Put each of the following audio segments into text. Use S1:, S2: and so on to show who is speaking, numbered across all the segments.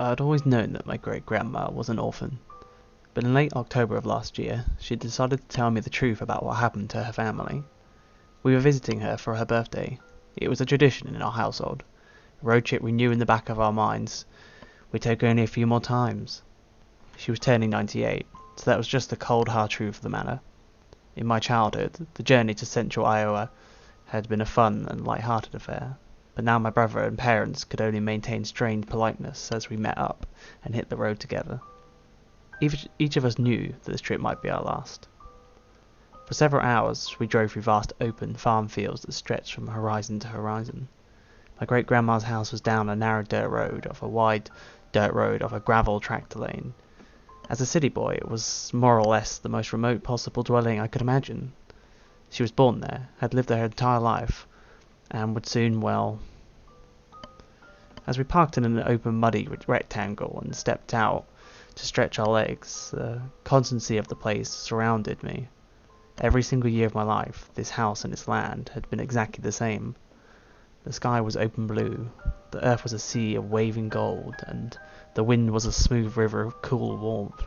S1: I had always known that my great-grandma was an orphan, but in late October of last year, she decided to tell me the truth about what happened to her family. We were visiting her for her birthday. It was a tradition in our household, a road trip we knew in the back of our minds we'd take only a few more times. She was turning 98, so that was just the cold hard truth of the matter. In my childhood, the journey to central Iowa had been a fun and light-hearted affair, but now my brother and parents could only maintain strained politeness as we met up and hit the road together. Each of us knew that this trip might be our last. For several hours, we drove through vast open farm fields that stretched from horizon to horizon. My great-grandma's house was down a narrow dirt road off a gravel tractor lane. As a city boy, it was more or less the most remote possible dwelling I could imagine. She was born there, had lived there her entire life, and would soon, well... As we parked in an open muddy rectangle and stepped out to stretch our legs, the constancy of the place surrounded me. Every single year of my life, this house and its land had been exactly the same. The sky was open blue, the earth was a sea of waving gold, and the wind was a smooth river of cool warmth.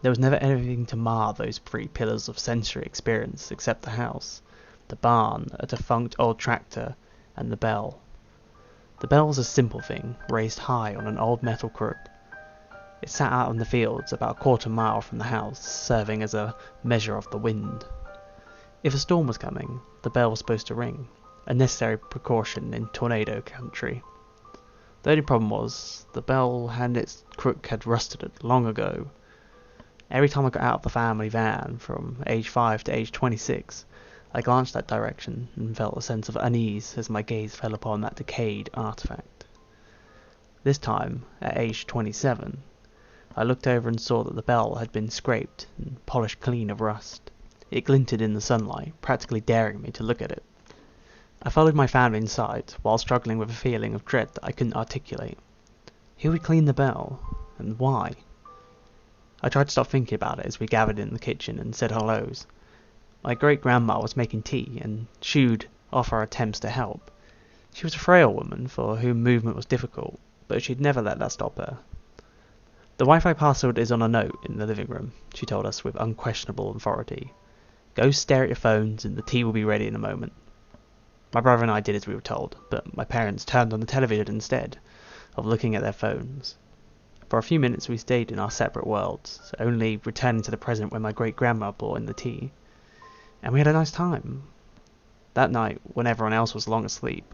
S1: There was never anything to mar those three pillars of sensory experience except the house, the barn, a defunct old tractor, and the bell. The bell was a simple thing, raised high on an old metal crook. It sat out in the fields about a quarter-mile from the house, serving as a measure of the wind. If a storm was coming, the bell was supposed to ring, a necessary precaution in tornado country. The only problem was, the bell and its crook had rusted long ago. Every time I got out of the family van, from age 5 to age 26, I glanced that direction and felt a sense of unease as my gaze fell upon that decayed artifact. This time, at age 27, I looked over and saw that the bell had been scraped and polished clean of rust. It glinted in the sunlight, practically daring me to look at it. I followed my family inside, while struggling with a feeling of dread that I couldn't articulate. Who would clean the bell, and why? I tried to stop thinking about it as we gathered in the kitchen and said hellos. My great-grandma was making tea, and shooed off our attempts to help. She was a frail woman for whom movement was difficult, but she'd never let that stop her. The Wi-Fi password is on a note in the living room, she told us with unquestionable authority. Go stare at your phones and the tea will be ready in a moment. My brother and I did as we were told, but my parents turned on the television instead of looking at their phones. For a few minutes we stayed in our separate worlds, only returning to the present when my great-grandma brought in the tea. And we had a nice time. That night, when everyone else was long asleep,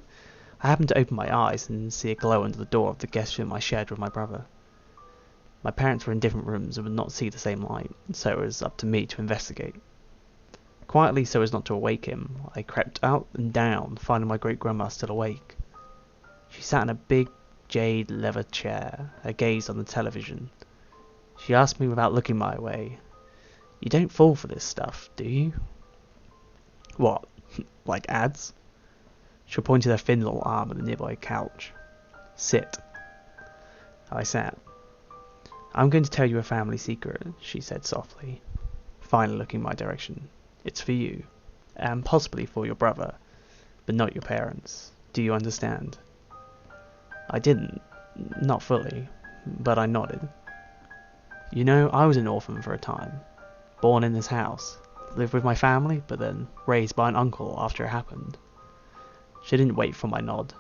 S1: I happened to open my eyes and see a glow under the door of the guest room I shared with my brother. My parents were in different rooms and would not see the same light, so it was up to me to investigate. Quietly, so as not to awake him, I crept out and down, finding my great-grandma still awake. She sat in a big jade leather chair, her gaze on the television. She asked me without looking my way, "You don't fall for this stuff, do you?" "What, like ads?" She pointed her thin little arm at the nearby couch. "Sit." I sat. "I'm going to tell you a family secret," she said softly, finally looking my direction. "It's for you, and possibly for your brother, but not your parents. Do you understand?" I didn't, not fully, but I nodded. "You know, I was an orphan for a time. Born in this house, lived with my family, but then raised by an uncle after it happened." She didn't wait for my nod.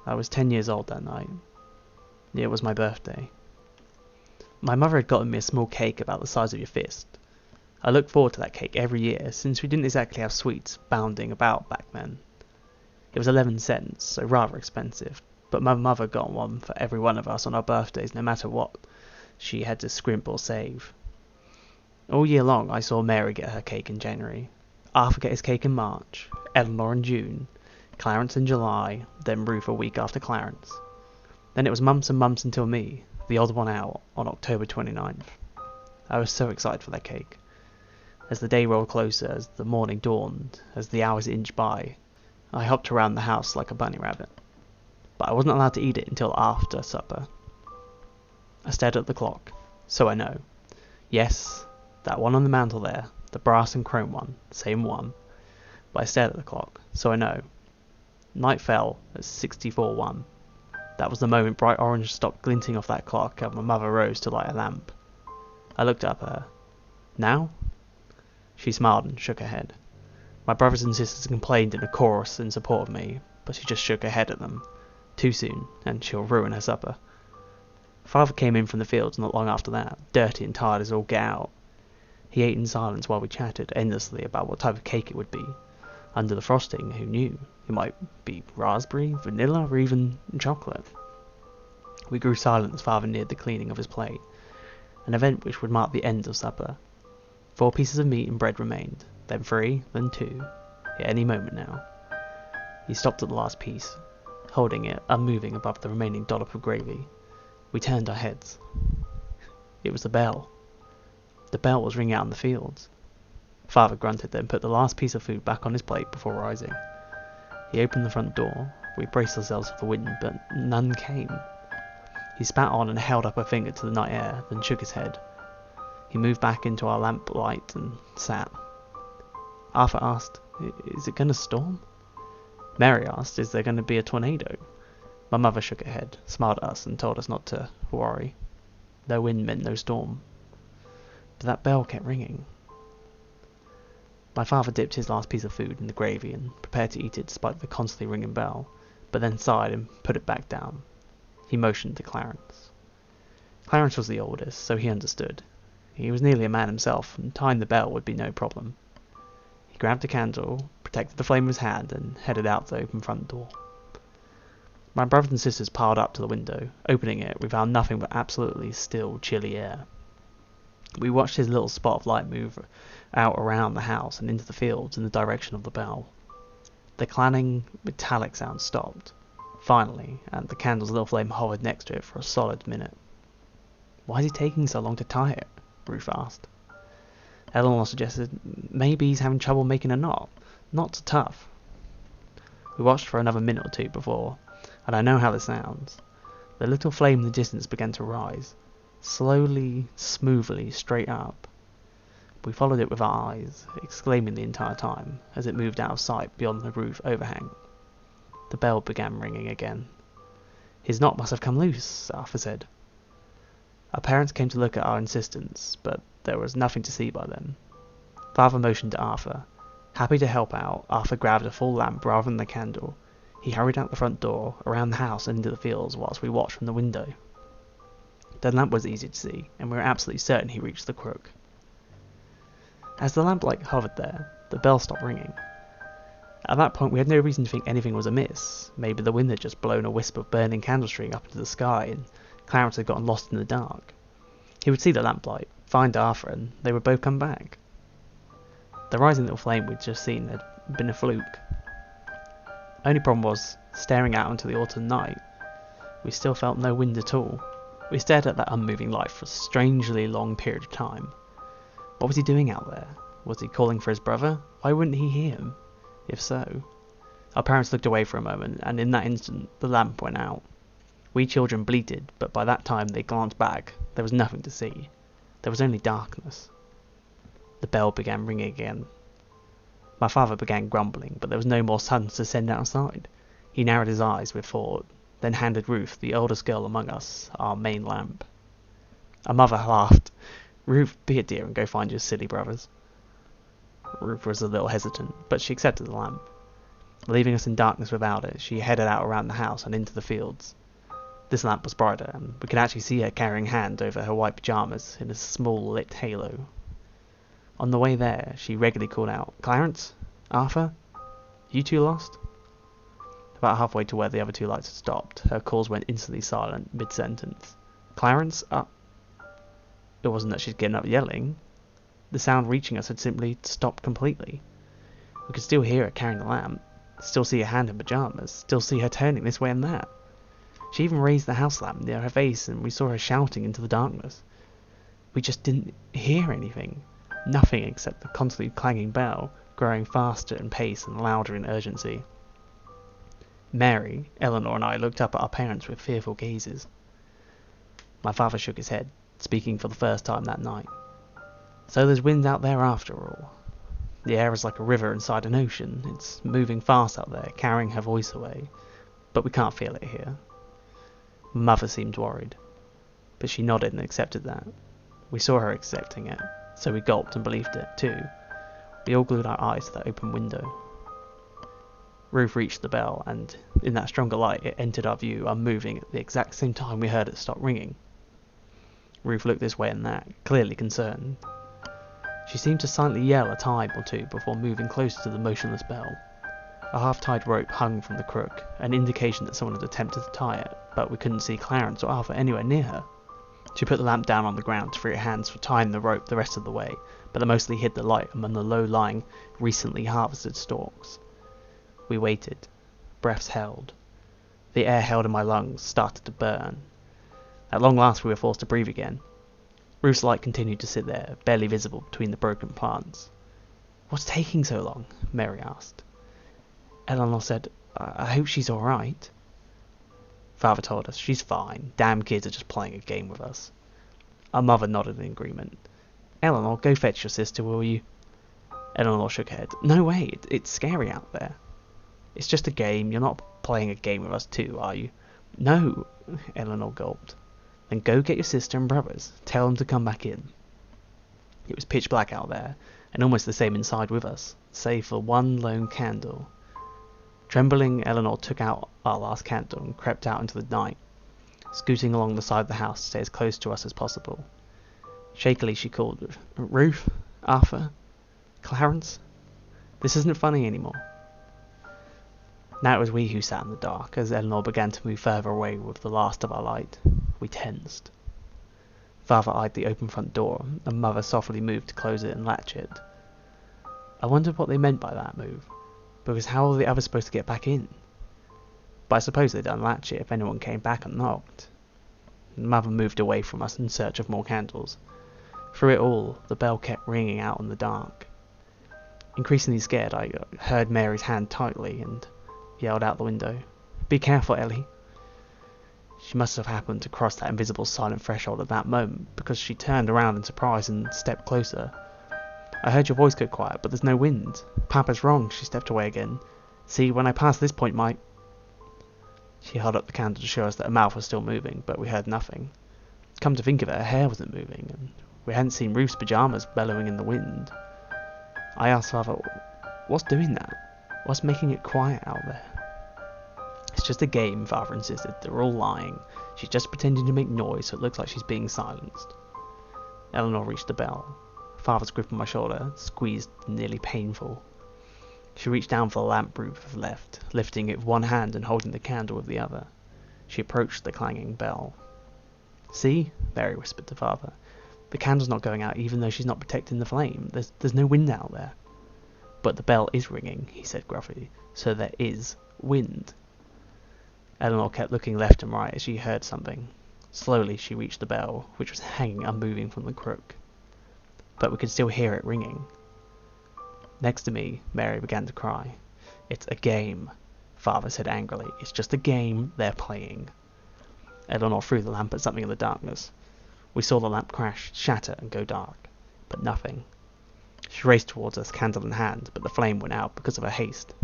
S1: I was 10 years old that night. It was my birthday. My mother had gotten me a small cake about the size of your fist. I looked forward to that cake every year, since we didn't exactly have sweets bounding about back then. It was 11 cents, so rather expensive, but my mother got one for every one of us on our birthdays, no matter what she had to scrimp or save. All year long I saw Mary get her cake in January, Arthur get his cake in March, Eleanor in June, Clarence in July, then Ruth a week after Clarence. Then it was months and months until me, the odd one out, on October 29th. I was so excited for that cake. As the day rolled closer, as the morning dawned, as the hours inched by, I hopped around the house like a bunny rabbit. But I wasn't allowed to eat it until after supper. I stared at the clock, so I know. Yes, that one on the mantel there, the brass and chrome one, same one. But I stared at the clock, so I know. Night fell at 64:01. That was the moment bright orange stopped glinting off that clock and my mother rose to light a lamp. I looked up at her. Now? She smiled and shook her head. My brothers and sisters complained in a chorus in support of me, but she just shook her head at them. Too soon, and she'll ruin her supper. Father came in from the fields not long after that, dirty and tired as all get out. He ate in silence while we chatted endlessly about what type of cake it would be. Under the frosting, who knew? It might be raspberry, vanilla, or even chocolate. We grew silent as Father neared the cleaning of his plate, an event which would mark the end of supper. 4 pieces of meat and bread remained, then 3, then 2, at any moment now. He stopped at the last piece, holding it unmoving above the remaining dollop of gravy. We turned our heads. It was the bell. The bell was ringing out in the fields. Father grunted, then put the last piece of food back on his plate before rising. He opened the front door. We braced ourselves for the wind, but none came. He spat on and held up a finger to the night air, then shook his head. He moved back into our lamplight and sat. Arthur asked, "Is it going to storm?" Mary asked, "Is there going to be a tornado?" My mother shook her head, smiled at us, and told us not to worry. No wind meant no storm. But that bell kept ringing. My father dipped his last piece of food in the gravy and prepared to eat it despite the constantly ringing bell, but then sighed and put it back down. He motioned to Clarence. Clarence was the oldest, so he understood. He was nearly a man himself, and tying the bell would be no problem. He grabbed a candle, protected the flame of his hand, and headed out the open front door. My brothers and sisters piled up to the window. Opening it, we found nothing but absolutely still, chilly air. We watched his little spot of light move out around the house and into the fields in the direction of the bell. The clanging, metallic sound stopped, finally, and the candle's little flame hovered next to it for a solid minute. "Why is he taking so long to tie it?" Ruth asked. Eleanor suggested, "Maybe he's having trouble making a knot. Knots are tough." We watched for another minute or two before, and I know how this sounds. The little flame in the distance began to rise, slowly, smoothly, straight up. We followed it with our eyes, exclaiming the entire time, as it moved out of sight beyond the roof overhang. The bell began ringing again. "His knot must have come loose," Arthur said. Our parents came to look at our insistence, but there was nothing to see by then. Father motioned to Arthur. Happy to help out, Arthur grabbed a full lamp rather than the candle. He hurried out the front door, around the house and into the fields whilst we watched from the window. The lamp was easy to see, and we were absolutely certain he reached the crook. As the lamplight hovered there, the bell stopped ringing. At that point we had no reason to think anything was amiss. Maybe the wind had just blown a wisp of burning candle string up into the sky, and Clarence had gotten lost in the dark. He would see the lamplight, find Arthur, and they would both come back. The rising little flame we'd just seen had been a fluke. Only problem was, staring out into the autumn night, we still felt no wind at all. We stared at that unmoving light for a strangely long period of time. What was he doing out there? Was he calling for his brother? Why wouldn't he hear him? If so... Our parents looked away for a moment, and in that instant the lamp went out. We children bleated, but by that time they glanced back. There was nothing to see. There was only darkness. The bell began ringing again. My father began grumbling, but there was no more sun to send outside. He narrowed his eyes with thought, then handed Ruth, the oldest girl among us, our main lamp. Our mother laughed. "Ruth, be a dear and go find your silly brothers." Ruth was a little hesitant, but she accepted the lamp. Leaving us in darkness without it, she headed out around the house and into the fields. This lamp was brighter, and we could actually see her carrying a hand over her white pyjamas in a small lit halo. On the way there, she regularly called out, "Clarence? Arthur? You two lost?" About halfway to where the other 2 lights had stopped, her calls went instantly silent mid-sentence. "Clarence? It wasn't that she'd given up yelling. The sound reaching us had simply stopped completely. We could still hear her carrying the lamp, still see her hand in pyjamas, still see her turning this way and that. She even raised the house lamp near her face, and we saw her shouting into the darkness. We just didn't hear anything. Nothing except the constantly clanging bell, growing faster in pace and louder in urgency. Mary, Eleanor and I looked up at our parents with fearful gazes. My father shook his head, speaking for the first time that night. "So there's wind out there after all. The air is like a river inside an ocean. It's moving fast out there, carrying her voice away. But we can't feel it here. Mother seemed worried, but she nodded and accepted that. We saw her accepting it, so we gulped and believed it, too. We all glued our eyes to that open window. Ruth reached the bell, and in that stronger light it entered our view, unmoving at the exact same time we heard it stop ringing. Ruth looked this way and that, clearly concerned. She seemed to silently yell a time or two before moving closer to the motionless bell. A half-tied rope hung from the crook, an indication that someone had attempted to tie it, but we couldn't see Clarence or Arthur anywhere near her. She put the lamp down on the ground to free her hands for tying the rope the rest of the way, but it mostly hid the light among the low-lying, recently harvested stalks. We waited. Breaths held. The air held in my lungs started to burn. At long last we were forced to breathe again. Ruth's light continued to sit there, barely visible between the broken plants. "What's taking so long?" Mary asked. Eleanor said, "I hope she's all right." Father told us, "She's fine. Damn kids are just playing a game with us." Our mother nodded in agreement. "Eleanor, go fetch your sister, will you?" Eleanor shook her head. "No way, it's scary out there." "It's just a game. You're not playing a game with us too, are you?" "No," Eleanor gulped. "Then go get your sister and brothers. Tell them to come back in." It was pitch black out there, and almost the same inside with us, save for one lone candle. Trembling, Eleanor took out our last candle and crept out into the night, scooting along the side of the house to stay as close to us as possible. Shakily she called, "Ruth? Arthur? Clarence? This isn't funny anymore." Now it was we who sat in the dark, as Eleanor began to move further away with the last of our light. We tensed. Father eyed the open front door, and Mother softly moved to close it and latch it. I wondered what they meant by that move, because how were the others supposed to get back in? But I suppose they'd unlatch it if anyone came back and knocked. Mother moved away from us in search of more candles. Through it all, the bell kept ringing out in the dark. Increasingly scared, I heard Mary's hand tightly and yelled out the window, "Be careful, Ellie." She must have happened to cross that invisible silent threshold at that moment, because she turned around in surprise and stepped closer. "I heard your voice go quiet, but there's no wind. Papa's wrong." She stepped away again. "See, when I pass this point, She held up the candle to show us that her mouth was still moving, but we heard nothing. Come to think of it, her hair wasn't moving, and we hadn't seen Ruth's pyjamas bellowing in the wind. I asked Father, "What's doing that? What's making it quiet out there?" "It's just a game," Father insisted. "They're all lying. She's just pretending to make noise so it looks like she's being silenced." Eleanor reached the bell. Father's grip on my shoulder, squeezed and nearly painful. She reached down for the lamp Ruth had left, lifting it with one hand and holding the candle with the other. She approached the clanging bell. "See?" Mary whispered to Father. "The candle's not going out even though she's not protecting the flame. There's no wind out there." "But the bell is ringing," he said gruffly, "so there is wind." Eleanor kept looking left and right as she heard something. Slowly she reached the bell, which was hanging unmoving from the crook. But we could still hear it ringing. Next to me, Mary began to cry. "It's a game," Father said angrily. "It's just a game they're playing." Eleanor threw the lamp at something in the darkness. We saw the lamp crash, shatter, and go dark, but nothing. She raced towards us, candle in hand, but the flame went out because of her haste.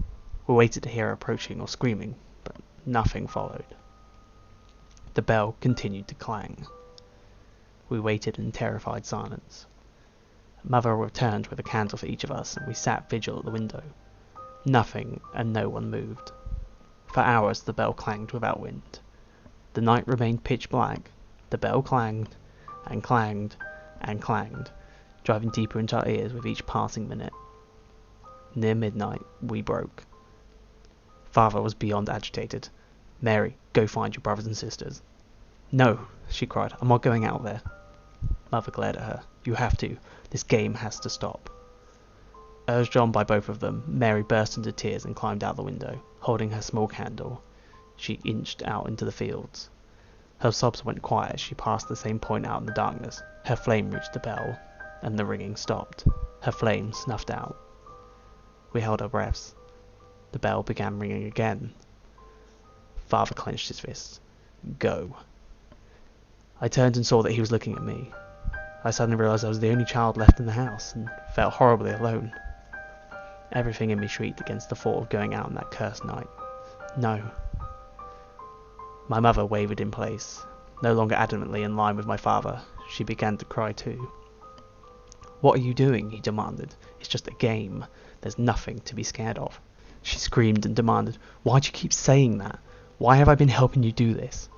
S1: We waited to hear her approaching or screaming, but nothing followed. The bell continued to clang. We waited in terrified silence. Mother returned with a candle for each of us, and we sat vigil at the window. Nothing and no one moved. For hours the bell clanged without wind. The night remained pitch black. The bell clanged, and clanged, and clanged, driving deeper into our ears with each passing minute. Near midnight, we broke. Father was beyond agitated. "Mary, go find your brothers and sisters." "No," she cried, "I'm not going out there." Mother glared at her. "You have to. This game has to stop." Urged on by both of them, Mary burst into tears and climbed out the window, holding her small candle. She inched out into the fields. Her sobs went quiet as she passed the same point out in the darkness. Her flame reached the bell, and the ringing stopped. Her flame snuffed out. We held our breaths. The bell began ringing again. Father clenched his fists. "Go." I turned and saw that he was looking at me. I suddenly realised I was the only child left in the house, and felt horribly alone. Everything in me shrieked against the thought of going out on that cursed night. No. My mother wavered in place. No longer adamantly in line with my father, she began to cry too. "What are you doing?" he demanded. "It's just a game. There's nothing to be scared of." She screamed and demanded, "Why do you keep saying that? Why have I been helping you do this?"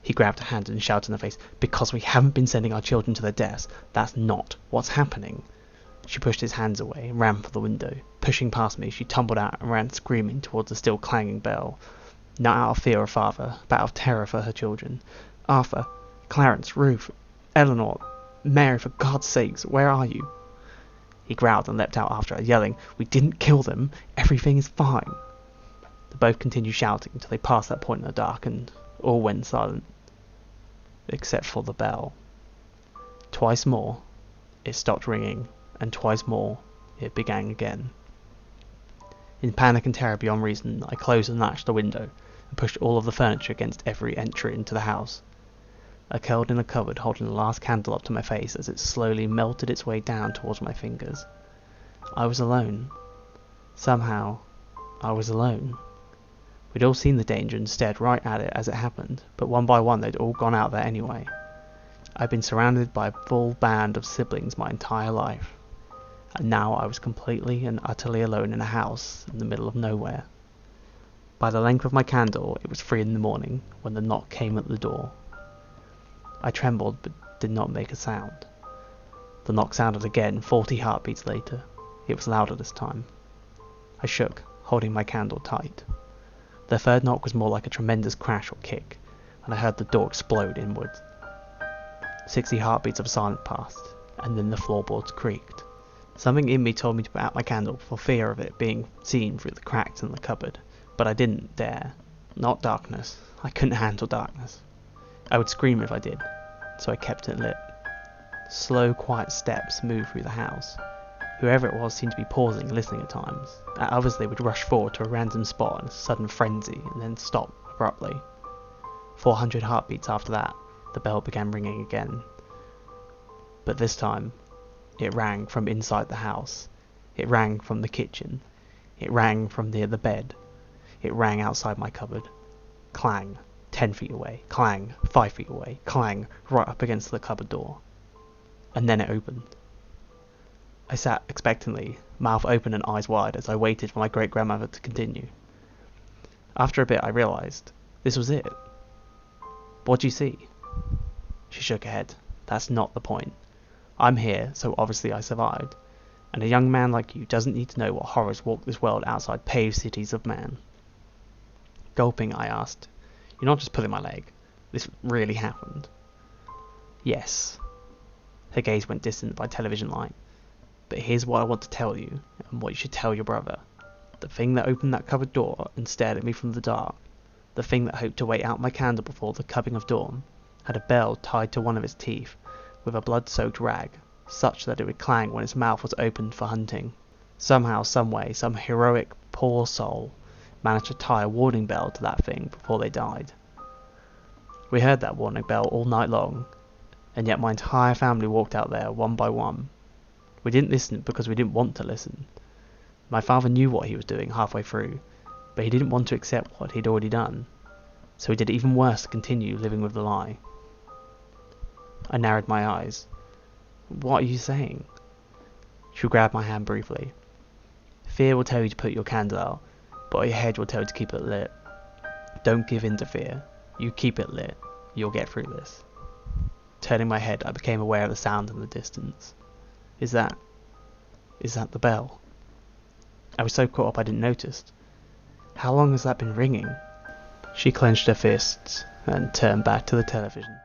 S1: He grabbed her hand and shouted in her face, "Because we haven't been sending our children to their deaths. That's not what's happening." She pushed his hands away and ran for the window. Pushing past me, she tumbled out and ran screaming towards the still clanging bell. Not out of fear of father, but out of terror for her children. "Arthur, Clarence, Ruth, Eleanor, Mary, for God's sakes, where are you?" He growled and leapt out after her, yelling, "We didn't kill them. Everything is fine." They both continued shouting until they passed that point in the dark, and all went silent, except for the bell. Twice more, it stopped ringing, and twice more, it began again. In panic and terror beyond reason, I closed and latched the window, and pushed all of the furniture against every entry into the house. I curled in a cupboard, holding the last candle up to my face as it slowly melted its way down towards my fingers. I was alone. Somehow, I was alone. We'd all seen the danger and stared right at it as it happened, but one by one they'd all gone out there anyway. I'd been surrounded by a full band of siblings my entire life, and now I was completely and utterly alone in a house in the middle of nowhere. By the length of my candle, it was 3 in the morning when the knock came at the door. I trembled but did not make a sound. The knock sounded again 40 heartbeats later. It was louder this time. I shook, holding my candle tight. The third knock was more like a tremendous crash or kick, and I heard the door explode inwards. 60 heartbeats of silence passed, and then the floorboards creaked. Something in me told me to put out my candle for fear of it being seen through the cracks in the cupboard, but I didn't dare. Not darkness. I couldn't handle darkness. I would scream if I did, so I kept it lit. Slow, quiet steps moved through the house. Whoever it was seemed to be pausing and listening at times. At others they would rush forward to a random spot in a sudden frenzy and then stop abruptly. 400 heartbeats after that, the bell began ringing again. But this time, it rang from inside the house. It rang from the kitchen. It rang from near the bed. It rang outside my cupboard. Clang, 10 feet away. Clang, 5 feet away. Clang, right up against the cupboard door. And then it opened. I sat expectantly, mouth open and eyes wide, as I waited for my great-grandmother to continue. After a bit I realised, this was it. "What'd you see?" She shook her head. "That's not the point. I'm here, so obviously I survived. And a young man like you doesn't need to know what horrors walk this world outside paved cities of man." Gulping, I asked, "You're not just pulling my leg. This really happened?" "Yes." Her gaze went distant by television light. "But here's what I want to tell you, and what you should tell your brother. The thing that opened that cupboard door and stared at me from the dark, the thing that hoped to wait out my candle before the coming of dawn, had a bell tied to one of its teeth, with a blood-soaked rag, such that it would clang when its mouth was opened for hunting. Somehow, someway, some heroic, poor soul managed to tie a warning bell to that thing before they died. We heard that warning bell all night long, and yet my entire family walked out there one by one. We didn't listen because we didn't want to listen. My father knew what he was doing halfway through, but he didn't want to accept what he'd already done, so he did even worse to continue living with the lie." I narrowed my eyes. "What are you saying?" She grabbed my hand briefly. "Fear will tell you to put your candle out, but your head will tell you to keep it lit. Don't give in to fear. You keep it lit. You'll get through this." Turning my head, I became aware of the sound in the distance. Is that the bell?" I was so caught up I didn't notice. "How long has that been ringing?" She clenched her fists and turned back to the television.